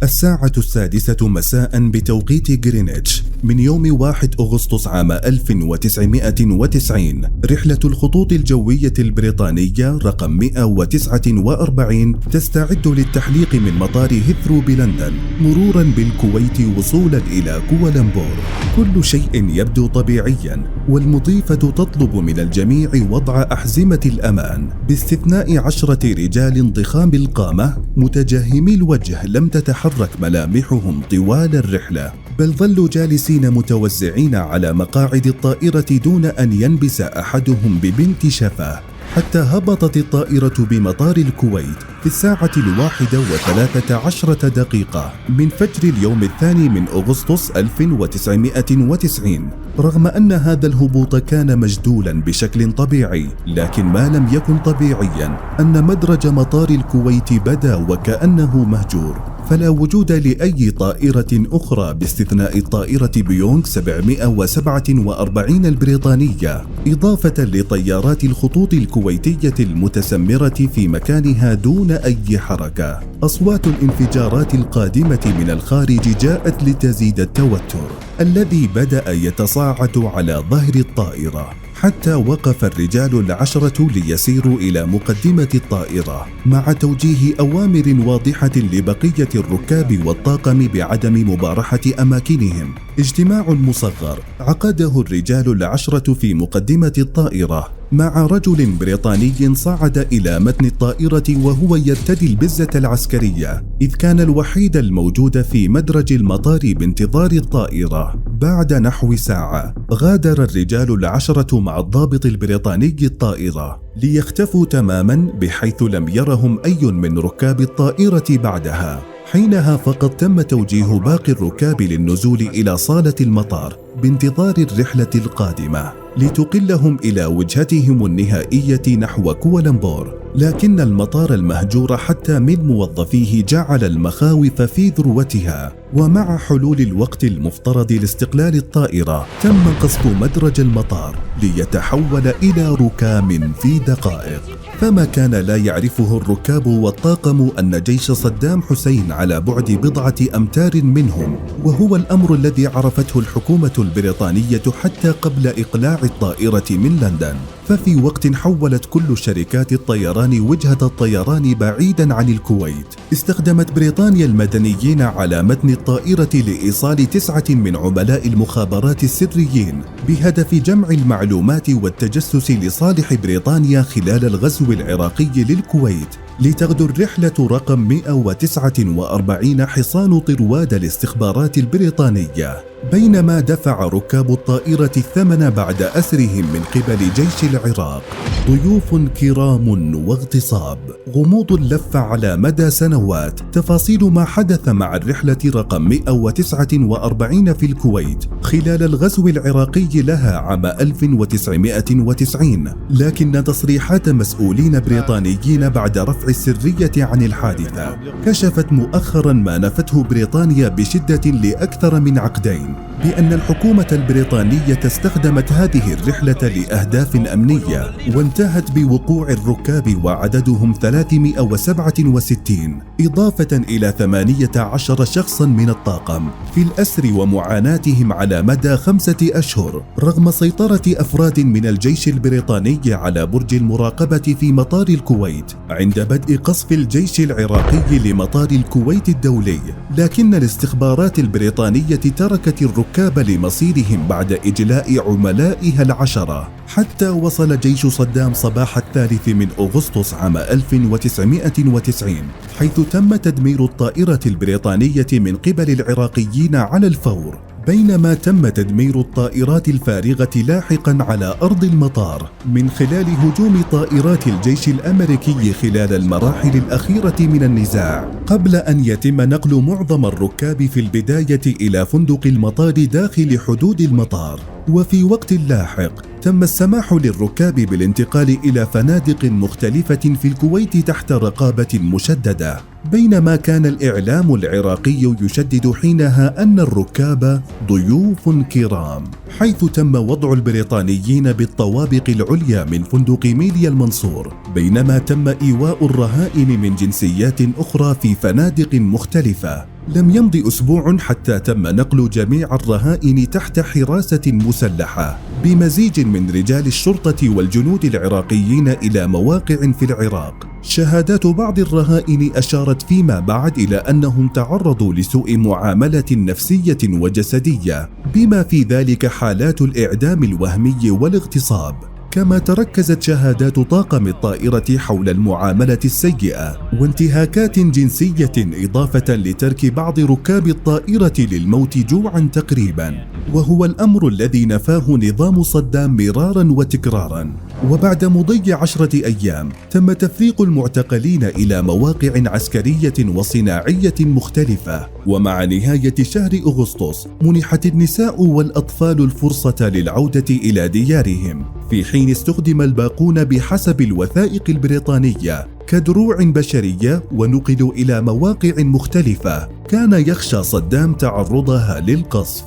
الساعة 6 مساء بتوقيت غرينتش من يوم 1 أغسطس عام 1990. رحلة الخطوط الجوية البريطانية رقم 149 تستعد للتحليق من مطار هيثرو بلندن مرورا بالكويت وصولا إلى كوالالمبور. كل شيء يبدو طبيعيا، والمضيفة تطلب من الجميع وضع أحزمة الأمان باستثناء 10 رجال ضخام القامة متجهمي الوجه لم تتحرك ملامحهم طوال الرحلة، بل ظلوا جالسين متوزعين على مقاعد الطائرة دون أن ينبس أحدهم ببنت شفاه، حتى هبطت الطائرة بمطار الكويت في 1:13 من فجر اليوم الثاني من أغسطس 1990. رغم أن هذا الهبوط كان مجدولا بشكل طبيعي، لكن ما لم يكن طبيعيا أن مدرج مطار الكويت بدا وكأنه مهجور، فلا وجود لأي طائرة أخرى باستثناء الطائرة بيونغ 747 البريطانية، إضافة لطيارات الخطوط الكويتية المتسمرة في مكانها دون أي حركة. أصوات الانفجارات القادمة من الخارج جاءت لتزيد التوتر الذي بدأ يتصاعد على ظهر الطائرة، حتى وقف الرجال 10 ليسيروا إلى مقدمة الطائرة مع توجيه أوامر واضحة لبقية الركاب والطاقم بعدم مبارحة أماكنهم. اجتماع مصغر عقده الرجال 10 في مقدمة الطائرة مع رجل بريطاني صعد إلى متن الطائرة وهو يرتدي البزة العسكرية، إذ كان الوحيد الموجود في مدرج المطار بانتظار الطائرة. بعد نحو ساعة غادر الرجال 10 مع الضابط البريطاني الطائرة ليختفوا تماما، بحيث لم يرهم أي من ركاب الطائرة بعدها. حينها فقط تم توجيه باقي الركاب للنزول إلى صالة المطار بانتظار الرحلة القادمة لتقلهم إلى وجهتهم النهائية نحو كوالالمبور. لكن المطار المهجور حتى من موظفيه جعل المخاوف في ذروتها، ومع حلول الوقت المفترض لاستقلال الطائرة تم قصف مدرج المطار ليتحول إلى ركام في دقائق. فما كان لا يعرفه الركاب والطاقم أن جيش صدام حسين على بعد 1 أمتار منهم، وهو الأمر الذي عرفته الحكومة البريطانية حتى قبل إقلاع الطائرة من لندن. ففي وقت حولت كل شركات الطيران وجهة الطيران بعيدا عن الكويت، استخدمت بريطانيا المدنيين على متن الطائرة لإيصال 9 من عملاء المخابرات السريين بهدف جمع المعلومات والتجسس لصالح بريطانيا خلال الغزو العراقي للكويت، لتغدو الرحلة رقم 149 حصان طرواد الاستخبارات البريطانية، بينما دفع ركاب الطائرة الثمن بعد أسرهم من قبل جيش العراق. ضيوف كرام واغتصاب، غموض لف على مدى سنوات. تفاصيل ما حدث مع الرحلة رقم 149 في الكويت خلال الغزو العراقي لها عام 1990، لكن تصريحات مسؤولين بريطانيين بعد رفع السرية عن الحادثة كشفت مؤخرا ما نفته بريطانيا بشدة لأكثر من عقدين، بأن الحكومة البريطانية استخدمت هذه الرحلة لأهداف أمنية، وانتهت بوقوع الركاب وعددهم 367، إضافة إلى 18 شخصا من الطاقم في الأسر ومعاناتهم على مدى 5 أشهر، رغم سيطرة أفراد من الجيش البريطاني على برج المراقبة في مطار الكويت عند بدء قصف الجيش العراقي لمطار الكويت الدولي. لكن الاستخبارات البريطانية تركت الركاب لمصيرهم بعد إجلاء عملائها 10، حتى وصل جيش صدام صباح 3 من أغسطس عام 1990، حيث تم تدمير الطائرة البريطانية من قبل العراقيين على الفور، بينما تم تدمير الطائرات الفارغة لاحقا على أرض المطار من خلال هجوم طائرات الجيش الأمريكي خلال المراحل الأخيرة من النزاع، قبل أن يتم نقل معظم الركاب في البداية إلى فندق المطار داخل حدود المطار. وفي وقت لاحق تم السماح للركاب بالانتقال إلى فنادق مختلفة في الكويت تحت رقابة مشددة، بينما كان الإعلام العراقي يشدد حينها أن الركاب ضيوف كرام، حيث تم وضع البريطانيين بالطوابق العليا من فندق ميليا المنصور، بينما تم إيواء الرهائن من جنسيات أخرى في فنادق مختلفة. لم يمض أسبوع حتى تم نقل جميع الرهائن تحت حراسة مسلحة بمزيج من رجال الشرطة والجنود العراقيين إلى مواقع في العراق. شهادات بعض الرهائن أشارت فيما بعد إلى أنهم تعرضوا لسوء معاملة نفسية وجسدية، بما في ذلك حالات الإعدام الوهمي والاغتصاب. كما تركزت شهادات طاقم الطائرة حول المعاملة السيئة وانتهاكات جنسية، إضافة لترك بعض ركاب الطائرة للموت جوعا تقريبا، وهو الأمر الذي نفاه نظام صدام مرارا وتكرارا. وبعد مضي 10 أيام تم تفريق المعتقلين إلى مواقع عسكرية وصناعية مختلفة. ومع نهاية شهر أغسطس منحت النساء والأطفال الفرصة للعودة إلى ديارهم، في حين استخدم الباقون بحسب الوثائق البريطانية كدروع بشرية ونقلوا إلى مواقع مختلفة كان يخشى صدام تعرضها للقصف،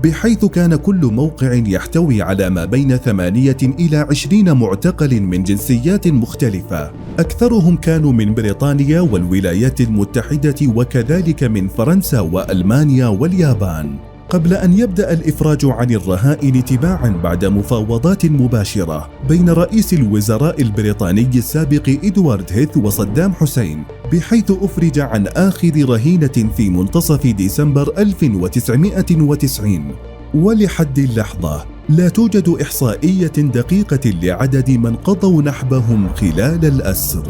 بحيث كان كل موقع يحتوي على ما بين 8 إلى 20 معتقل من جنسيات مختلفة. أكثرهم كانوا من بريطانيا والولايات المتحدة وكذلك من فرنسا وألمانيا واليابان. قبل أن يبدأ الإفراج عن الرهائن تباعا بعد مفاوضات مباشرة بين رئيس الوزراء البريطاني السابق إدوارد هيث وصدام حسين، بحيث أفرج عن آخر رهينة في منتصف ديسمبر 1990. ولحد اللحظة لا توجد إحصائية دقيقة لعدد من قضوا نحبهم خلال الأسر.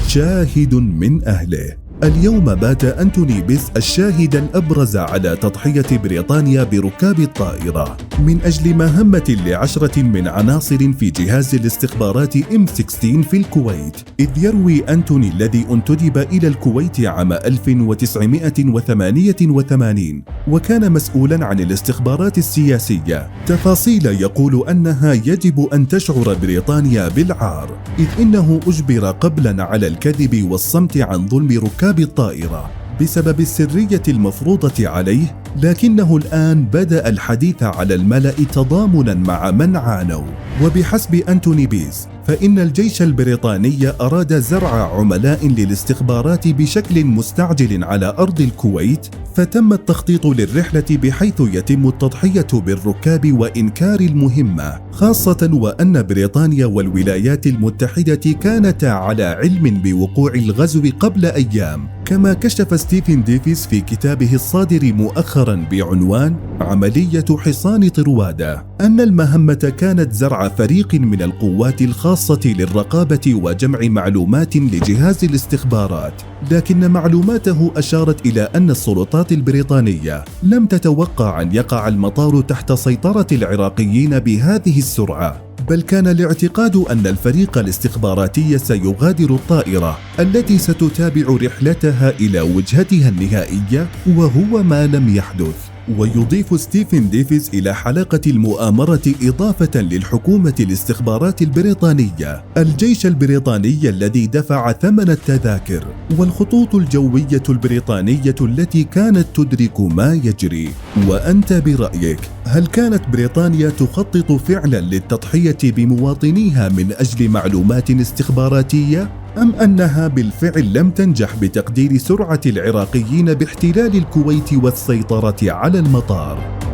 شاهد من أهله. اليوم بات أنتوني بيس الشاهد الأبرز على تضحية بريطانيا بركاب الطائرة من أجل مهمة ل10 من عناصر في جهاز الاستخبارات M16 في الكويت. إذ يروي أنتوني الذي انتدب إلى الكويت عام 1988 وكان مسؤولا عن الاستخبارات السياسية تفاصيل يقول أنها يجب أن تشعر بريطانيا بالعار، إذ إنه أجبر قبلا على الكذب والصمت عن ظلم ركاب الطائرة بسبب السرية المفروضة عليه، لكنه الآن بدأ الحديث على الملأ تضامنا مع من عانوا. وبحسب أنتوني بيس فإن الجيش البريطاني أراد زرع عملاء للاستخبارات بشكل مستعجل على أرض الكويت، فتم التخطيط للرحلة بحيث يتم التضحية بالركاب وإنكار المهمة، خاصة وأن بريطانيا والولايات المتحدة كانتا على علم بوقوع الغزو قبل أيام. كما كشف ستيفن ديفيس في كتابه الصادر مؤخرا بعنوان عملية حصان طروادة أن المهمة كانت زرع فريق من القوات الخاصة للرقابة وجمع معلومات لجهاز الاستخبارات، لكن معلوماته أشارت إلى أن السلطات البريطانية لم تتوقع أن يقع المطار تحت سيطرة العراقيين بهذه السرعة، بل كان الاعتقاد أن الفريق الاستخباراتي سيغادر الطائرة التي ستتابع رحلتها إلى وجهتها النهائية، وهو ما لم يحدث. ويضيف ستيفن ديفيز إلى حلقة المؤامرة إضافة للحكومة الاستخبارات البريطانية الجيش البريطاني الذي دفع ثمن التذاكر والخطوط الجوية البريطانية التي كانت تدرك ما يجري. وأنت برأيك هل كانت بريطانيا تخطط فعلا للتضحية بمواطنيها من أجل معلومات استخباراتية؟ أم أنها بالفعل لم تنجح بتقدير سرعة العراقيين باحتلال الكويت والسيطرة على المطار؟